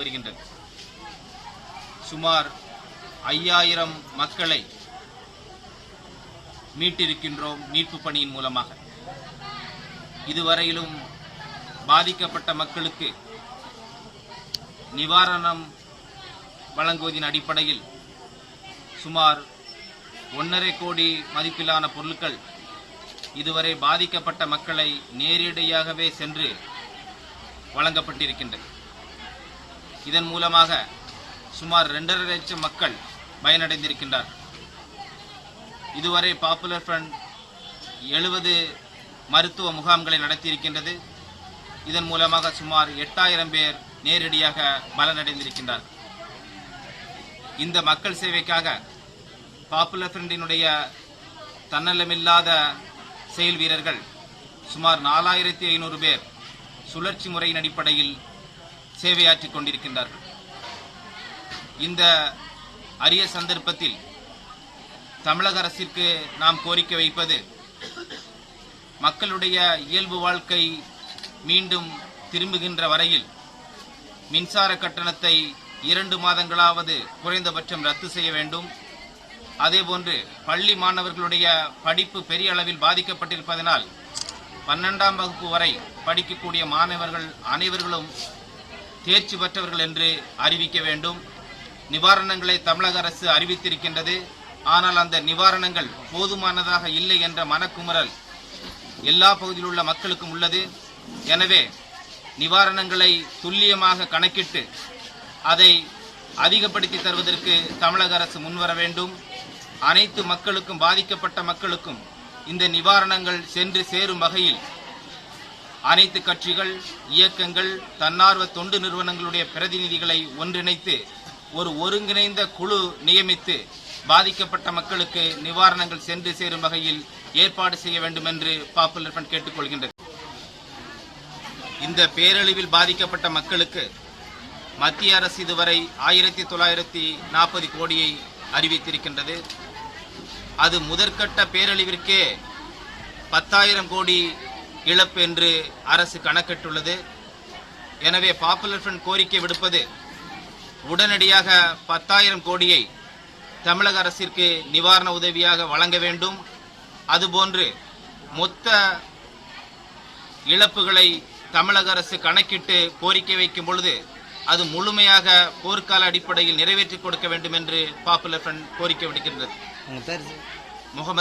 வருகின்றது. சுமார் 5000 மக்களை மீட்டிருக்கின்றோம் மீட்பு பணியின் மூலமாக. இதுவரையிலும் பாதிக்கப்பட்ட மக்களுக்கு நிவாரணம் வழங்குவதின் அடிப்படையில் சுமார் 1.5 கோடி மதிப்பிலான பொருட்கள் இதுவரை பாதிக்கப்பட்ட மக்களை நேரடியாகவே சென்று வழங்கப்பட்டிருக்கின்றது. இதன் மூலமாக சுமார் 2.5 லட்சம் மக்கள் பயனடைந்திருக்கின்றார்கள். இதுவரை பாப்புலர் ஃப்ரண்ட் 70 மருத்துவ முகாம்களை நடத்தியிருக்கின்றது. இதன் மூலமாக சுமார் 8000 பேர் நேரடியாக பலனடைந்திருக்கின்றார்கள். இந்த மக்கள் சேவைக்காக பாப்புலர் ஃப்ரண்டினுடைய தன்னலமில்லாத செயல் வீரர்கள் சுமார் 4500 பேர் சுழற்சி முறையின் அடிப்படையில் சேவையாற்றிக் கொண்டிருக்கின்றார்கள். இந்த அரிய சந்தர்ப்பத்தில் தமிழக அரசிற்கு நாம் கோரிக்கை வைப்பது, மக்களுடைய இயல்பு வாழ்க்கை மீண்டும் திரும்புகின்ற வரையில் மின்சார கட்டணத்தை 2 மாதங்களாவது குறைந்தபட்சம் ரத்து செய்ய வேண்டும். அதேபோன்று பள்ளி மாணவர்களுடைய படிப்பு பெரிய அளவில் பாதிக்கப்பட்டிருப்பதனால் 12ஆம் வகுப்பு வரை படிக்கக்கூடிய மாணவர்கள் அனைவர்களும் தேர்ச்சி பெற்றவர்கள் என்று அறிவிக்க வேண்டும். நிவாரணங்களை தமிழக அரசு அறிவித்திருக்கின்றது. ஆனால் அந்த நிவாரணங்கள் போதுமானதாக இல்லை என்ற மனக்குமுறல் எல்லா பகுதியில் உள்ள மக்களுக்கும் உள்ளது. எனவே நிவாரணங்களை துல்லியமாக கணக்கிட்டு அதை அதிகப்படுத்தி தருவதற்கு தமிழக அரசு முன்வர வேண்டும். அனைத்து மக்களுக்கும், பாதிக்கப்பட்ட மக்களுக்கும் இந்த நிவாரணங்கள் சென்று சேரும் வகையில் அனைத்து கட்சிகள், இயக்கங்கள், தன்னார்வ தொண்டு நிறுவனங்களுடைய பிரதிநிதிகளை ஒன்றிணைத்து ஒரு ஒருங்கிணைந்த குழு நியமித்து பாதிக்கப்பட்ட மக்களுக்கு நிவாரணங்கள் சென்று சேரும் வகையில் ஏற்பாடு செய்ய வேண்டும் என்று பாப்புலர் ஃப்ரண்ட் கேட்டுக்கொள்கின்றது. இந்த பேரழிவில் பாதிக்கப்பட்ட மக்களுக்கு மத்திய அரசு இதுவரை 1940 கோடியை அறிவித்திருக்கின்றது. அது முதற்கட்ட பேரழிவிற்கே 10,000 கோடி இழப்பு என்று அரசு கணக்கிட்டுள்ளது. எனவே பாப்புலர் ஃப்ரண்ட் கோரிக்கை விடுப்பது, உடனடியாக 10,000 கோடியை தமிழக அரசிற்கு நிவாரண உதவியாக வழங்க வேண்டும். அதுபோன்று மொத்த இழப்புகளை தமிழக அரசு கணக்கிட்டு கோரிக்கை வைக்கும் பொழுது அது முழுமையாக போர்க்கால அடிப்படையில் நிறைவேற்றி கொடுக்க வேண்டும் என்று பாப்புலர் ஃப்ரண்ட் கோரிக்கை விடுக்கின்றது. முகமது